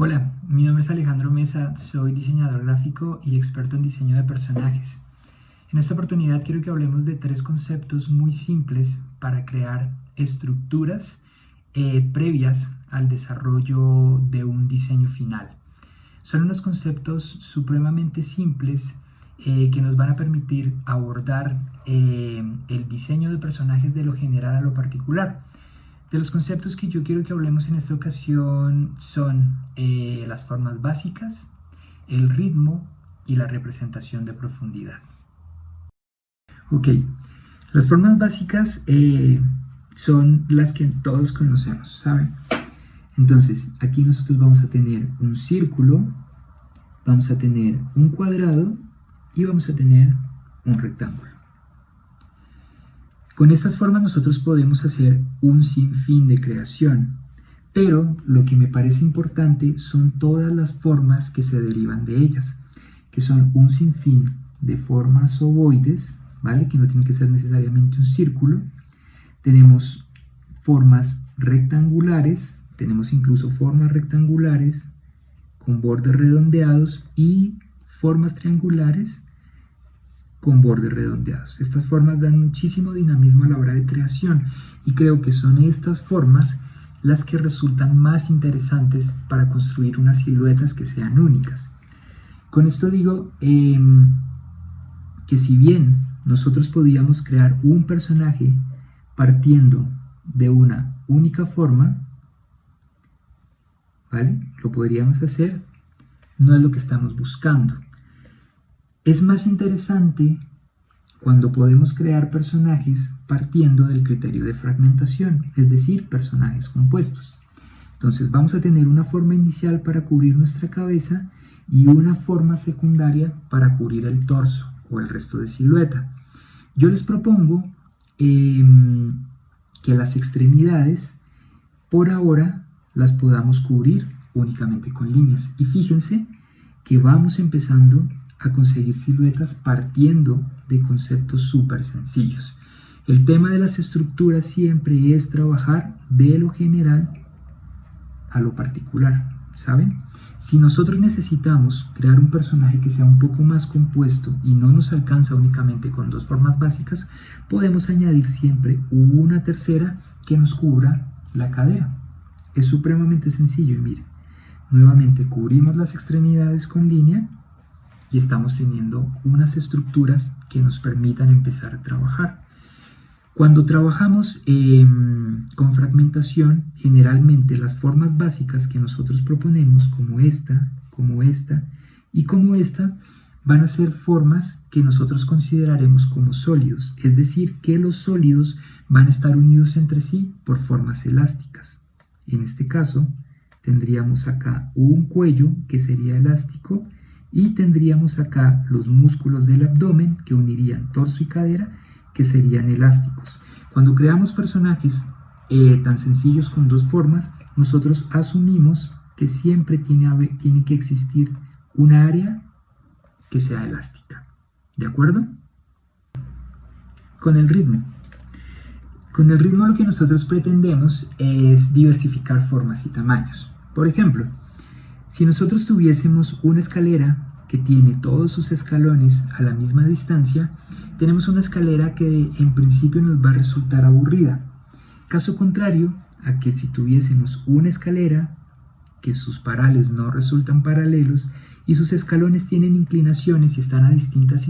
Hola, mi nombre es Alejandro Mesa, soy diseñador gráfico y experto en diseño de personajes. En esta oportunidad quiero que hablemos de tres conceptos muy simples para crear estructuras previas al desarrollo de un diseño final. Son unos conceptos supremamente simples que nos van a permitir abordar el diseño de personajes de lo general a lo particular. De los conceptos que yo quiero que hablemos en esta ocasión son las formas básicas, el ritmo y la representación de profundidad. Ok, las formas básicas son las que todos conocemos, ¿saben? Entonces, aquí nosotros vamos a tener un círculo, vamos a tener un cuadrado y vamos a tener un rectángulo. Con estas formas nosotros podemos hacer un sinfín de creación, pero lo que me parece importante son todas las formas que se derivan de ellas, que son un sinfín de formas ovoides, ¿vale? Que no tienen que ser necesariamente un círculo. Tenemos formas rectangulares, tenemos incluso formas rectangulares con bordes redondeados y formas triangulares con bordes redondeados. Estas formas dan muchísimo dinamismo a la hora de creación y creo que son estas formas las que resultan más interesantes para construir unas siluetas que sean únicas. Con esto digo que si bien nosotros podíamos crear un personaje partiendo de una única forma, ¿vale? Lo podríamos hacer, no es lo que estamos buscando. Es más interesante cuando podemos crear personajes partiendo del criterio de fragmentación, es decir, personajes compuestos. Entonces vamos a tener una forma inicial para cubrir nuestra cabeza y una forma secundaria para cubrir el torso o el resto de silueta. Yo les propongo que las extremidades por ahora las podamos cubrir únicamente con líneas. Y fíjense que vamos empezando a conseguir siluetas partiendo de conceptos súper sencillos. El tema de las estructuras siempre es trabajar de lo general a lo particular, ¿saben? Si nosotros necesitamos crear un personaje que sea un poco más compuesto y no nos alcanza únicamente con dos formas básicas, podemos añadir siempre una tercera que nos cubra la cadera. Es supremamente sencillo y miren, nuevamente cubrimos las extremidades con línea y estamos teniendo unas estructuras que nos permitan empezar a trabajar. Cuando trabajamos con fragmentación, generalmente las formas básicas que nosotros proponemos, como esta y como esta, van a ser formas que nosotros consideraremos como sólidos, es decir, que los sólidos van a estar unidos entre sí por formas elásticas. En este caso, tendríamos acá un cuello que sería elástico y tendríamos acá los músculos del abdomen que unirían torso y cadera, que serían elásticos. Cuando creamos personajes tan sencillos con dos formas, nosotros asumimos que siempre tiene que existir una área que sea elástica. ¿De acuerdo? Con el ritmo. Con el ritmo lo que nosotros pretendemos es diversificar formas y tamaños. Por ejemplo, si nosotros tuviésemos una escalera que tiene todos sus escalones a la misma distancia, tenemos una escalera que en principio nos va a resultar aburrida. Caso contrario a que si tuviésemos una escalera que sus parales no resultan paralelos y sus escalones tienen inclinaciones y están a distintas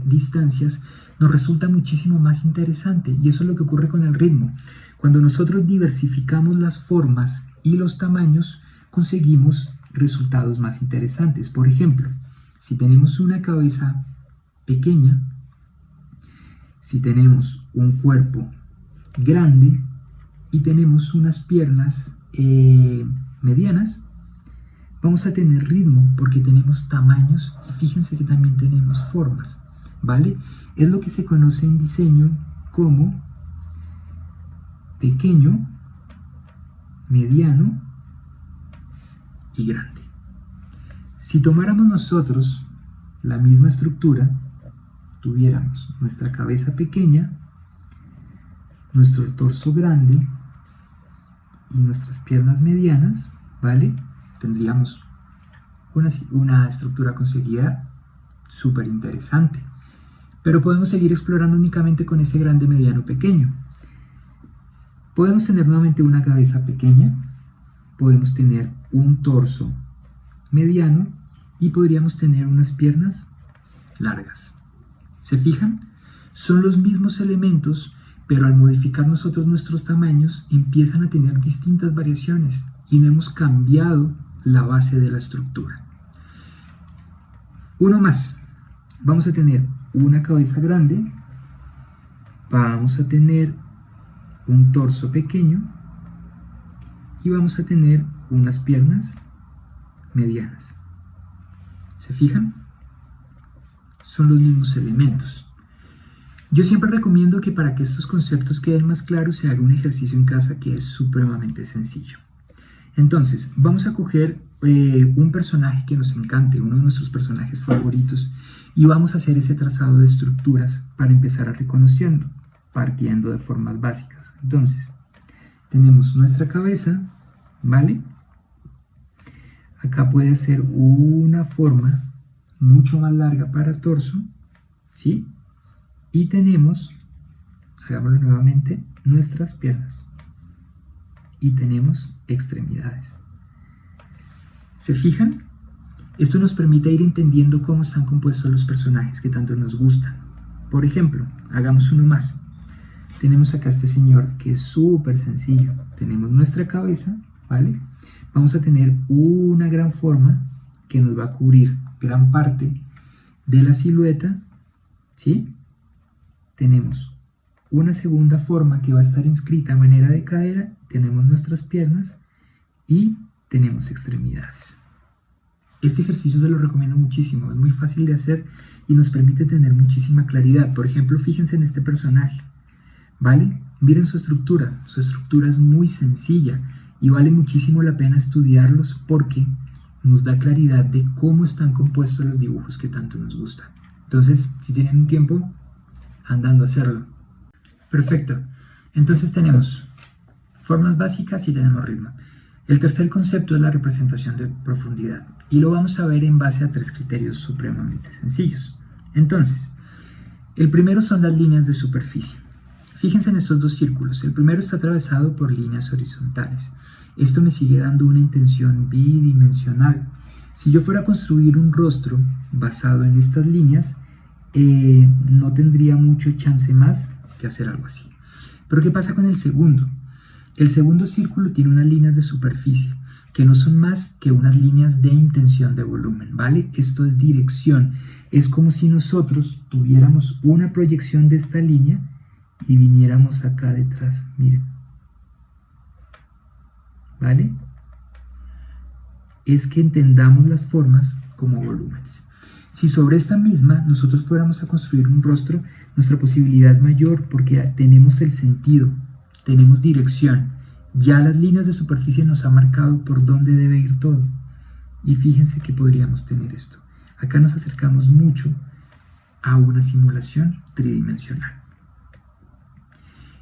distancias, nos resulta muchísimo más interesante, y eso es lo que ocurre con el ritmo. Cuando nosotros diversificamos las formas y los tamaños, conseguimos resultados más interesantes. Por ejemplo, si tenemos una cabeza pequeña, si tenemos un cuerpo grande y tenemos unas piernas medianas, vamos a tener ritmo porque tenemos tamaños y fíjense que también tenemos formas, ¿vale? Es lo que se conoce en diseño como pequeño, mediano y grande. Si tomáramos nosotros la misma estructura, tuviéramos nuestra cabeza pequeña, nuestro torso grande y nuestras piernas medianas, ¿vale? tendríamos una estructura conseguida súper interesante. Pero podemos seguir explorando únicamente con ese grande, mediano, pequeño. Podemos tener nuevamente una cabeza pequeña, podemos tener un torso mediano y podríamos tener unas piernas largas. ¿Se fijan? Son los mismos elementos, pero al modificar nosotros nuestros tamaños empiezan a tener distintas variaciones y no hemos cambiado la base de la estructura. Uno más. Vamos a tener una cabeza grande, vamos a tener un torso pequeño y vamos a tener unas piernas medianas. ¿Se fijan? Son los mismos elementos. Yo siempre recomiendo que para que estos conceptos queden más claros se haga un ejercicio en casa que es supremamente sencillo. Entonces, vamos a coger un personaje que nos encante, uno de nuestros personajes favoritos, y vamos a hacer ese trazado de estructuras para empezar a reconocerlo, partiendo de formas básicas. Entonces, tenemos nuestra cabeza, ¿vale? Acá puede ser una forma mucho más larga para el torso, ¿sí? Y tenemos, hagámoslo nuevamente, nuestras piernas. Y tenemos extremidades. ¿Se fijan? Esto nos permite ir entendiendo cómo están compuestos los personajes que tanto nos gustan. Por ejemplo, hagamos uno más. Tenemos acá este señor que es súper sencillo. Tenemos nuestra cabeza, ¿vale? Vamos a tener una gran forma que nos va a cubrir gran parte de la silueta, ¿sí? Tenemos una segunda forma que va a estar inscrita a manera de cadera, tenemos nuestras piernas y tenemos extremidades. Este ejercicio se lo recomiendo muchísimo, es muy fácil de hacer y nos permite tener muchísima claridad. Por ejemplo, fíjense en este personaje, ¿vale? Miren su estructura es muy sencilla y vale muchísimo la pena estudiarlos porque nos da claridad de cómo están compuestos los dibujos que tanto nos gustan. Entonces, si tienen un tiempo, andando a hacerlo. Perfecto. Entonces tenemos formas básicas y tenemos ritmo. El tercer concepto es la representación de profundidad y lo vamos a ver en base a 3 criterios supremamente sencillos. Entonces, el primero son las líneas de superficie. Fíjense en estos 2 círculos. El primero está atravesado por líneas horizontales. Esto me sigue dando una intención bidimensional. Si yo fuera a construir un rostro basado en estas líneas, no tendría mucho chance más que hacer algo así. Pero ¿qué pasa con el segundo? El segundo círculo tiene unas líneas de superficie que no son más que unas líneas de intención de volumen, ¿vale? Esto es dirección. Es como si nosotros tuviéramos una proyección de esta línea y viniéramos acá detrás, miren. ¿Vale? Es que entendamos las formas como volúmenes. Si sobre esta misma nosotros fuéramos a construir un rostro, nuestra posibilidad es mayor porque tenemos el sentido, tenemos dirección. Ya las líneas de superficie nos han marcado por dónde debe ir todo. Y fíjense que podríamos tener esto. Acá nos acercamos mucho a una simulación tridimensional.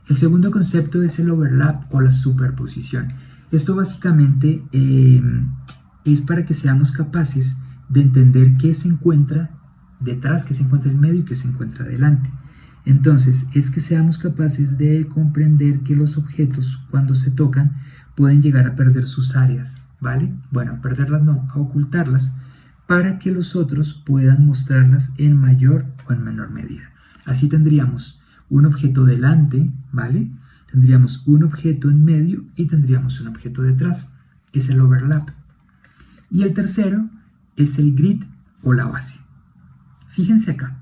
El segundo concepto es el overlap o la superposición. Esto básicamente es para que seamos capaces de entender qué se encuentra detrás, qué se encuentra en medio y qué se encuentra delante. Entonces, es que seamos capaces de comprender que los objetos, cuando se tocan, pueden llegar a perder sus áreas, ¿vale? Bueno, a perderlas no, a ocultarlas, para que los otros puedan mostrarlas en mayor o en menor medida. Así tendríamos un objeto delante, ¿vale? Tendríamos un objeto en medio y tendríamos un objeto detrás. Es el overlap. Y el tercero es el grid o la base. Fíjense acá.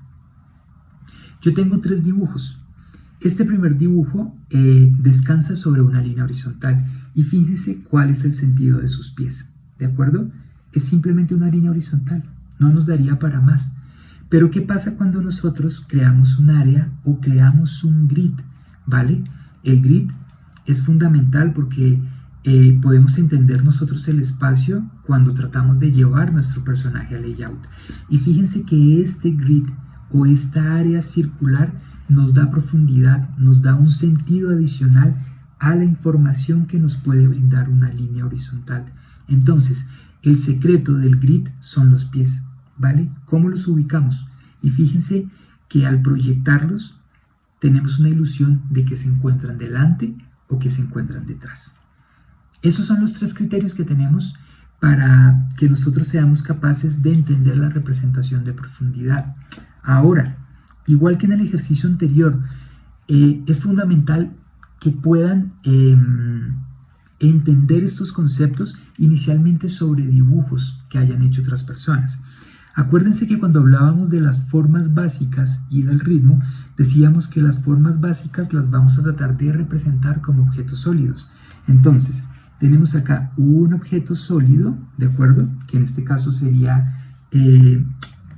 Yo tengo 3 dibujos. Este primer dibujo descansa sobre una línea horizontal y fíjense cuál es el sentido de sus pies. ¿De acuerdo? Es simplemente una línea horizontal. No nos daría para más. Pero ¿qué pasa cuando nosotros creamos un área o creamos un grid? ¿Vale? El grid es fundamental porque podemos entender nosotros el espacio cuando tratamos de llevar nuestro personaje al layout. Y fíjense que este grid o esta área circular nos da profundidad, nos da un sentido adicional a la información que nos puede brindar una línea horizontal. Entonces, el secreto del grid son los pies, ¿vale? ¿Cómo los ubicamos? Y fíjense que al proyectarlos tenemos una ilusión de que se encuentran delante o que se encuentran detrás. Esos son los 3 criterios que tenemos para que nosotros seamos capaces de entender la representación de profundidad. Ahora, igual que en el ejercicio anterior, es fundamental que puedan entender estos conceptos inicialmente sobre dibujos que hayan hecho otras personas. Acuérdense que cuando hablábamos de las formas básicas y del ritmo, decíamos que las formas básicas las vamos a tratar de representar como objetos sólidos. Entonces, tenemos acá un objeto sólido, ¿de acuerdo? Que en este caso sería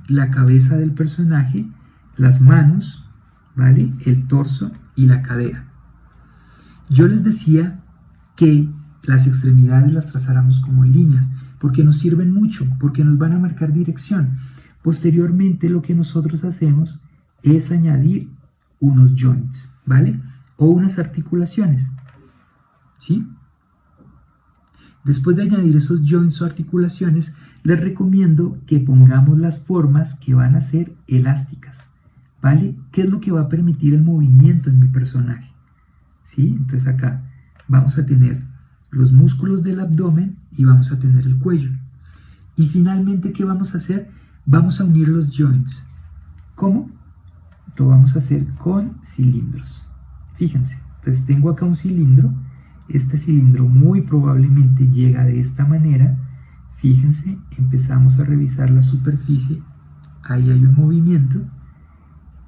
la cabeza del personaje, las manos, ¿vale? El torso y la cadera. Yo les decía que las extremidades las trazáramos como líneas, porque nos sirven mucho, porque nos van a marcar dirección. Posteriormente lo que nosotros hacemos es añadir unos joints, ¿vale? O unas articulaciones, ¿sí? Después de añadir esos joints o articulaciones, les recomiendo que pongamos las formas que van a ser elásticas, ¿vale? ¿Qué es lo que va a permitir el movimiento en mi personaje? ¿Sí? Entonces acá vamos a tener los músculos del abdomen y vamos a tener el cuello. Y finalmente, ¿qué vamos a hacer? Vamos a unir los joints. ¿Cómo? Lo vamos a hacer con cilindros. Fíjense, entonces tengo acá un cilindro. Este cilindro muy probablemente llega de esta manera. Fíjense, empezamos a revisar la superficie. Ahí hay un movimiento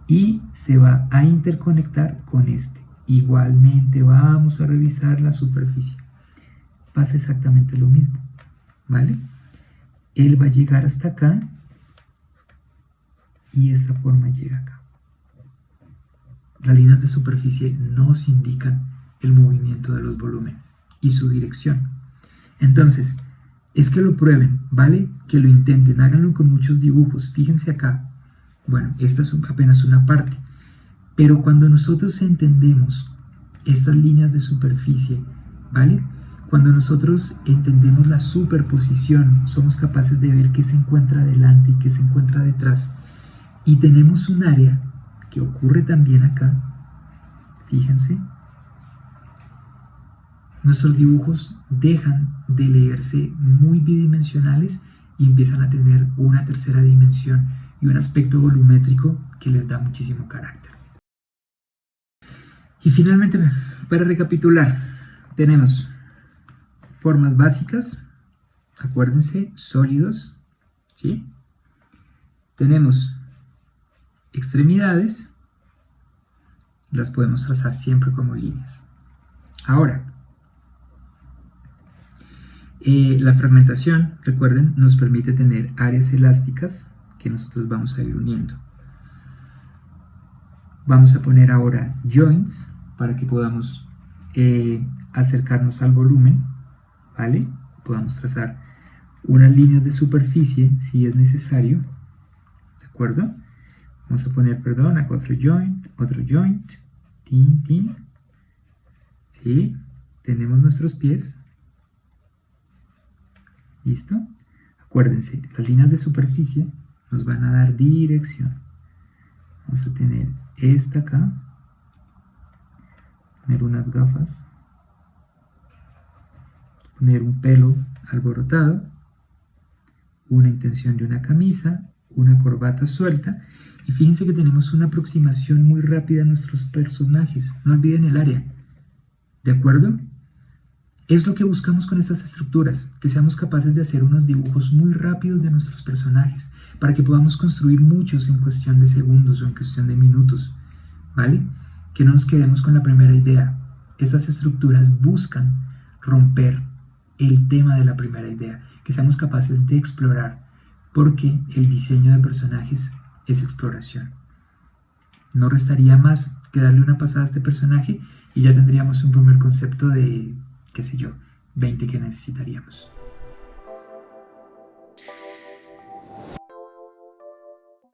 y se va a interconectar con este. Igualmente vamos a revisar la superficie. Pasa exactamente lo mismo, ¿vale? Él va a llegar hasta acá y esta forma llega acá. Las líneas de superficie nos indican el movimiento de los volúmenes y su dirección. Entonces, es que lo prueben, ¿vale? Que lo intenten, háganlo con muchos dibujos. Fíjense acá. Bueno, esta es apenas una parte. Pero cuando nosotros entendemos estas líneas de superficie, ¿vale? Cuando nosotros entendemos la superposición, somos capaces de ver qué se encuentra delante y qué se encuentra detrás. Y tenemos un área que ocurre también acá. Fíjense. Nuestros dibujos dejan de leerse muy bidimensionales y empiezan a tener una tercera dimensión y un aspecto volumétrico que les da muchísimo carácter. Y finalmente, para recapitular, tenemos formas básicas, acuérdense, sólidos, ¿sí? Tenemos extremidades, las podemos trazar siempre como líneas. Ahora, la fragmentación, recuerden, nos permite tener áreas elásticas que nosotros vamos a ir uniendo. Vamos a poner ahora joints para que podamos acercarnos al volumen, ¿vale? Podamos trazar unas líneas de superficie si es necesario, ¿de acuerdo? Vamos a poner, perdón, acá otro joint, tin, tin, ¿sí? Tenemos nuestros pies. ¿Listo? Acuérdense, las líneas de superficie nos van a dar dirección. Vamos a tener esta acá, poner unas gafas, poner un pelo alborotado, una intención de una camisa, una corbata suelta, y fíjense que tenemos una aproximación muy rápida a nuestros personajes. No olviden el área, ¿de acuerdo? Es lo que buscamos con estas estructuras, que seamos capaces de hacer unos dibujos muy rápidos de nuestros personajes, para que podamos construir muchos en cuestión de segundos o en cuestión de minutos, ¿vale? Que no nos quedemos con la primera idea. Estas estructuras buscan romper el tema de la primera idea, que seamos capaces de explorar, porque el diseño de personajes es exploración. No restaría más que darle una pasada a este personaje y ya tendríamos un primer concepto de, qué sé yo, 20 que necesitaríamos.